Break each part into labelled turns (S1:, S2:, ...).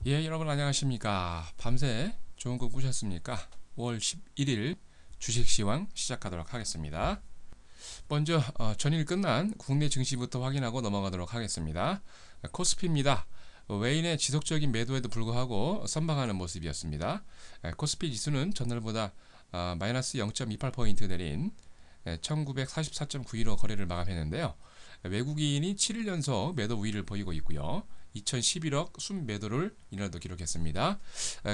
S1: 예, 여러분 안녕하십니까? 밤새 좋은 꿈 꾸셨습니까? 5월 11일 주식시황 시작하도록 하겠습니다. 먼저 전일 끝난 국내 증시부터 확인하고 넘어가도록 하겠습니다. 코스피입니다. 외인의 지속적인 매도에도 불구하고 선방하는 모습이었습니다. 코스피 지수는 전날보다 마이너스 0.28포인트 내린 1944.91로 거래를 마감했는데요. 외국인이 7일 연속 매도 우위를 보이고 있고요. 2011억 순매도를 이날도 기록했습니다.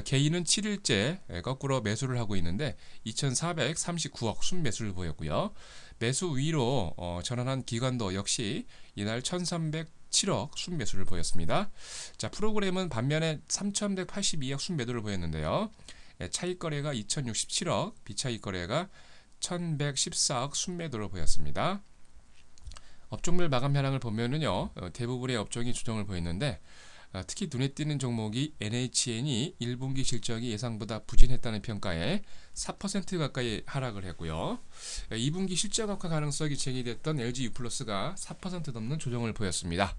S1: 개인은 7일째 거꾸로 매수를 하고 있는데 2439억 순매수를 보였고요. 매수 우위로 전환한 기관도 역시 이날 1307억 순매수를 보였습니다. 자, 프로그램은 반면에 3182억 순매도를 보였는데요. 차익 거래가 2067억, 비차익 거래가 1114억 순매도를 보였습니다. 업종별 마감 현황을 보면은요, 대부분의 업종이 조정을 보였는데 특히 눈에 띄는 종목이 NHN이 1분기 실적이 예상보다 부진했다는 평가에 4% 가까이 하락을 했고요. 2분기 실적 악화 가능성이 제기됐던 LG U+가 4% 넘는 조정을 보였습니다.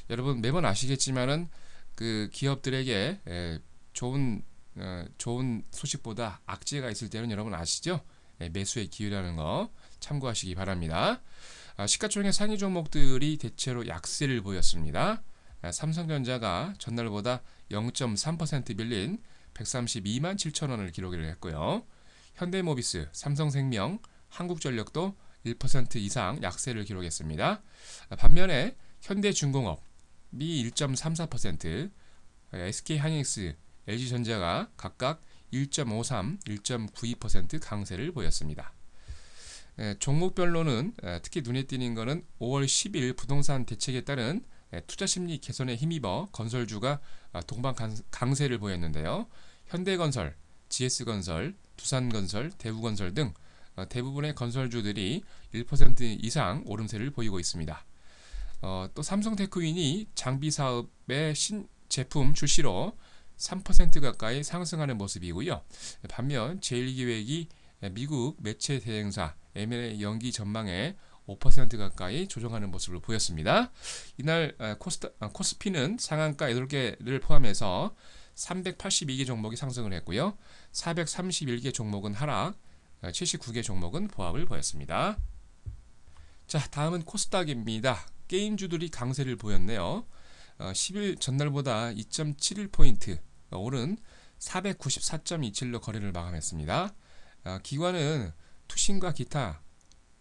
S1: 여러분 매번 아시겠지만은 그 기업들에게 좋은 소식보다 악재가 있을 때는 여러분 아시죠? 매수에 기울이라는 거 참고하시기 바랍니다. 시가총액 상위 종목들이 대체로 약세를 보였습니다. 삼성전자가 전날보다 0.3% 밀린 132만 7천 원을 기록을 했고요. 현대모비스, 삼성생명, 한국전력도 1% 이상 약세를 기록했습니다. 반면에 현대중공업이 1.34%, SK하이닉스, LG전자가 각각 1.53, 1.92% 강세를 보였습니다. 종목별로는 특히 눈에 띄는 것은 5월 10일 부동산 대책에 따른 투자심리 개선에 힘입어 건설주가 동반 강세를 보였는데요. 현대건설, GS건설, 두산건설, 대우건설 등 대부분의 건설주들이 1% 이상 오름세를 보이고 있습니다. 또 삼성테크윈이 장비 사업의 신제품 출시로 3% 가까이 상승하는 모습이고요. 반면 제일기획이 미국 매체 대행사 M&A 연기 전망에 5% 가까이 조정하는 모습을 보였습니다. 이날 코스피는 상한가 8개를 포함해서 382개 종목이 상승을 했고요. 431개 종목은 하락, 79개 종목은 보합을 보였습니다. 자, 다음은 코스닥입니다. 게임주들이 강세를 보였네요. 10일 전날보다 2.71포인트 오른 494.27로 거래를 마감했습니다. 기관은 투신과 기타,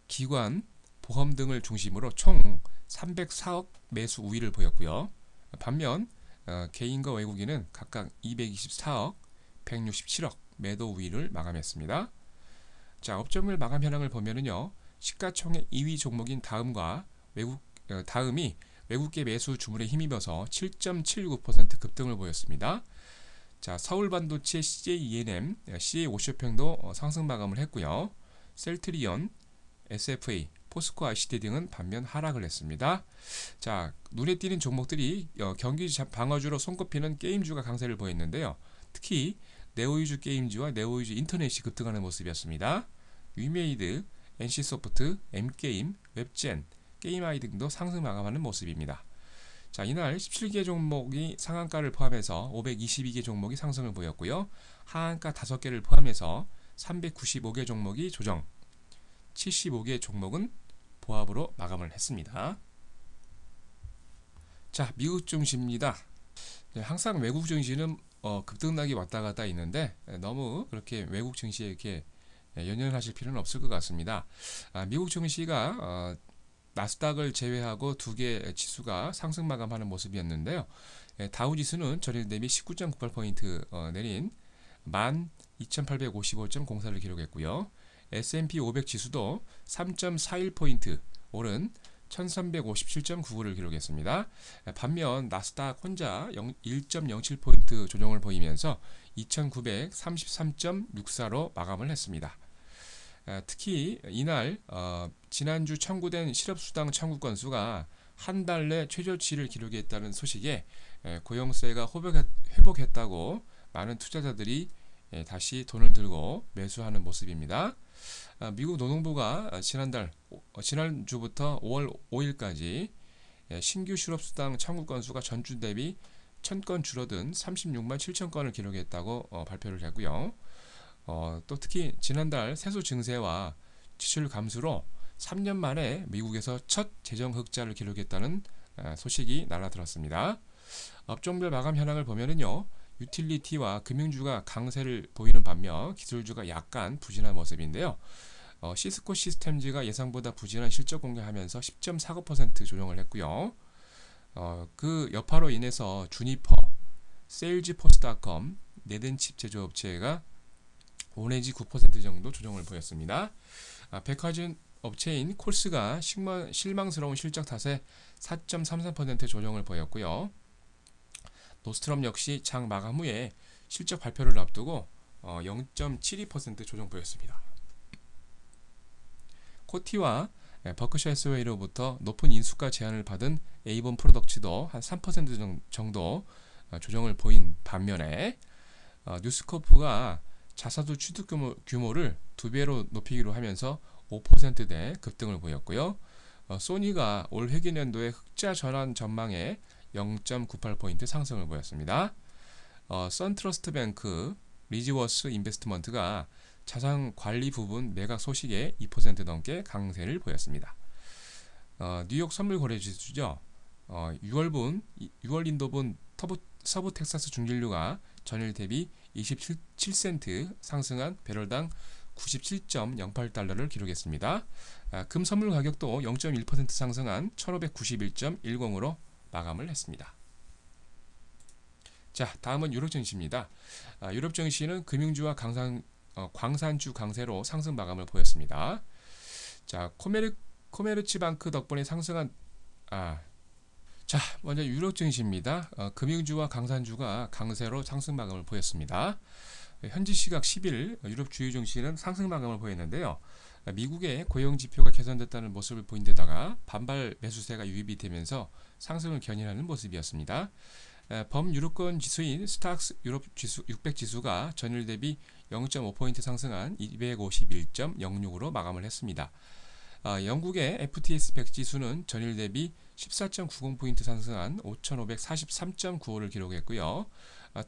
S1: 기관, 보험 등을 중심으로 총 304억 매수 우위를 보였고요. 반면 개인과 외국인은 각각 224억, 167억 매도 우위를 마감했습니다. 자, 업종별 마감 현황을 보면은요, 시가총액 2위 종목인 다음이 외국계 매수 주문에 힘입어서 7.79% 급등을 보였습니다. 자, 서울반도체 CJENM, CA5쇼평도 상승 마감을 했고요. 셀트리온, SFA, 포스코 ICT 등은 반면 하락을 했습니다. 자, 눈에 띄는 종목들이 경기 방어주로 손꼽히는 게임주가 강세를 보였는데요. 특히 네오위주 게임주와 네오위주 인터넷이 급등하는 모습이었습니다. 위메이드, NC소프트, M게임, 웹젠, 게임아이 등도 상승 마감하는 모습입니다. 자, 이날 17개 종목이 상한가를 포함해서 522개 종목이 상승을 보였고요. 하한가 5개를 포함해서 395개 종목이 조정, 75개 종목은 보합으로 마감을 했습니다. 자, 미국 증시입니다. 항상 외국 증시는 급등락이 왔다 갔다 있는데 너무 그렇게 외국 증시에 이렇게 연연하실 필요는 없을 것 같습니다. 미국 증시가 나스닥을 제외하고 두 개 지수가 상승 마감하는 모습이었는데요. 다우 지수는 전일 대비 19.98포인트 내린 12,855.04를 기록했고요. S&P 500 지수도 3.41포인트 오른 1357.99를 기록했습니다. 반면 나스닥 혼자 1.07포인트 조정을 보이면서 2933.64로 마감을 했습니다. 특히 이날 지난주 청구된 실업수당 청구 건수가 한 달 내 최저치를 기록했다는 소식에 고용세가 회복했다고 많은 투자자들이 다시 돈을 들고 매수하는 모습입니다. 미국 노동부가 지난주부터 5월 5일까지 신규 실업수당 청구 건수가 전주 대비 1000건 줄어든 36만 7천 건을 기록했다고 발표를 했고요. 또 특히 지난달 세수 증세와 지출 감소로 3년 만에 미국에서 첫 재정 흑자를 기록했다는 소식이 날아들었습니다. 업종별 마감 현황을 보면은요, 유틸리티와 금융주가 강세를 보이는 반면 기술주가 약간 부진한 모습인데요. 시스코 시스템즈가 예상보다 부진한 실적 공개하면서 10.49% 조정을 했고요. 그 여파로 인해서 주니퍼, 세일즈포스닷컴, 네든칩 제조업체가 5 내지 9% 정도 조정을 보였습니다. 백화점 업체인 콜스가 실망스러운 실적 탓에 4.33% 조정을 보였고요. 노스트럼 역시 장 마감 후에 실적 발표를 앞두고 0.72% 조정 보였습니다. 코티와 버크셔 해스웨이로부터 높은 인수가 제안을 받은 에이본 프로덕츠도 한 3% 정도 조정을 보인 반면에 뉴스코프가 자사주 취득 규모를 2배로 높이기로 하면서 5%대 급등을 보였고요. 소니가 올 회계년도의 흑자 전환 전망에 0.98포인트 상승을 보였습니다. 선트러스트뱅크, 리지워스 인베스트먼트가 자산 관리 부분 매각 소식에 2% 넘게 강세를 보였습니다. 뉴욕 선물 거래 지수죠. 6월 인도분 서부 텍사스 중진류가 전일 대비 27센트 상승한 배럴당 97.08달러를 기록했습니다. 금 선물 가격도 0.1% 상승한 1591.10으로 마감을 했습니다. 자, 다음은 유럽 증시입니다. 유럽 증시는 금융주와 광산주 강세로 상승 마감을 보였습니다. 자, 코메르츠방크 덕분에 상승한 자, 먼저 유럽 증시입니다. 금융주와 강산주가 강세로 상승 마감을 보였습니다. 현지 시각 10일 유럽 주요 증시는 상승 마감을 보였는데요. 미국의 고용 지표가 개선됐다는 모습을 보인 데다가 반발 매수세가 유입이 되면서 상승을 견인하는 모습이었습니다. 범유럽권 지수인 스탁스 유럽 지수 600 지수가 전일 대비 0.5포인트 상승한 251.06으로 마감을 했습니다. 영국의 FTSE 100 지수는 전일 대비 14.90포인트 상승한 5,543.95를 기록했고요.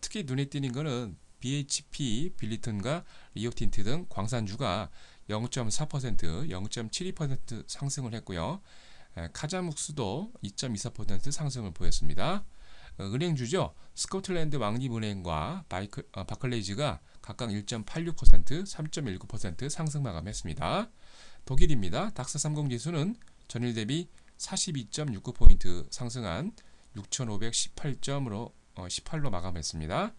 S1: 특히 눈에 띄는 것은 BHP, 빌리튼과 리오틴트 등 광산주가 0.4%, 0.72% 상승을 했고요. 카자묵스도 2.24% 상승을 보였습니다. 은행주죠. 스코틀랜드 왕립은행과 바클레이즈가 각각 1.86%, 3.19% 상승 마감했습니다. 독일입니다. 닥스 30 지수는 전일 대비 42.69포인트 상승한 6,518점으로 18로 마감했습니다.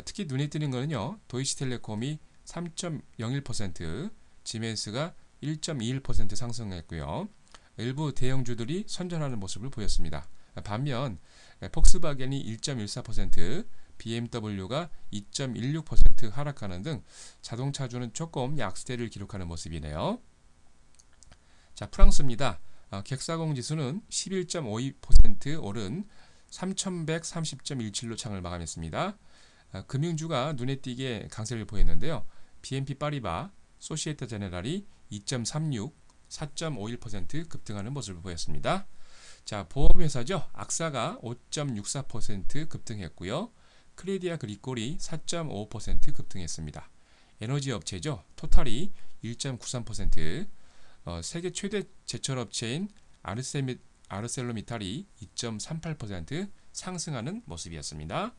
S1: 특히 눈에 띄는 것은요. 도이치텔레콤이 3.01%, 지멘스가 1.21% 상승했고요. 일부 대형주들이 선전하는 모습을 보였습니다. 반면 폭스바겐이 1.14%, BMW가 2.16% 하락하는 등 자동차주는 조금 약세를 기록하는 모습이네요. 자, 프랑스입니다. 객사공 지수는 11.52% 오른 3130.17로 창을 마감했습니다. 금융주가 눈에 띄게 강세를 보였는데요. BNP 파리바, 소시에테 제네랄이 2.36, 4.51% 급등하는 모습을 보였습니다. 자, 보험회사죠. 악사가 5.64% 급등했고요. 크레디아 그리콜이 4.5% 급등했습니다. 에너지 업체죠. 토탈이 1.93%, 세계 최대 제철업체인 아르셀로미탈이 2.38% 상승하는 모습이었습니다.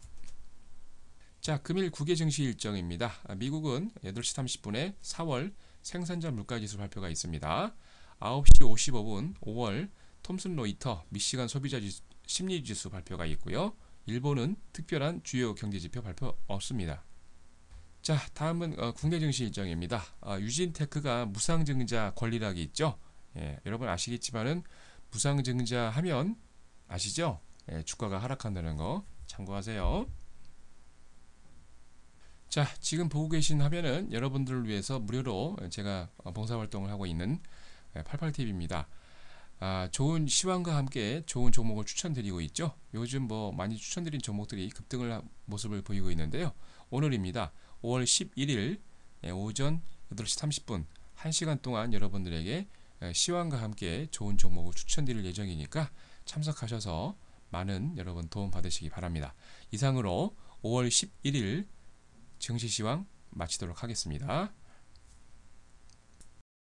S1: 자, 금일 국외 증시 일정입니다. 미국은 8시 30분에 4월 생산자 물가지수 발표가 있습니다. 9시 55분 5월 톰슨 로이터 미시간 소비자 심리지수 발표가 있고요. 일본은 특별한 주요 경제지표 발표 없습니다. 자, 다음은 국내 증시 일정입니다. 유진테크가 무상증자 권리락이 있죠. 여러분 아시겠지만은 무상증자 하면 아시죠? 주가가 하락한다는 거 참고하세요. 자, 지금 보고 계신 화면은 여러분들을 위해서 무료로 제가 봉사활동을 하고 있는 88TV입니다. 좋은 시황과 함께 좋은 종목을 추천드리고 있죠. 요즘 많이 추천드린 종목들이 급등을 모습을 보이고 있는데요. 오늘입니다. 5월 11일 오전 8시 30분 1시간 동안 여러분들에게 시황과 함께 좋은 종목을 추천드릴 예정이니까 참석하셔서 많은 여러분 도움 받으시기 바랍니다. 이상으로 5월 11일 증시 시황 마치도록 하겠습니다.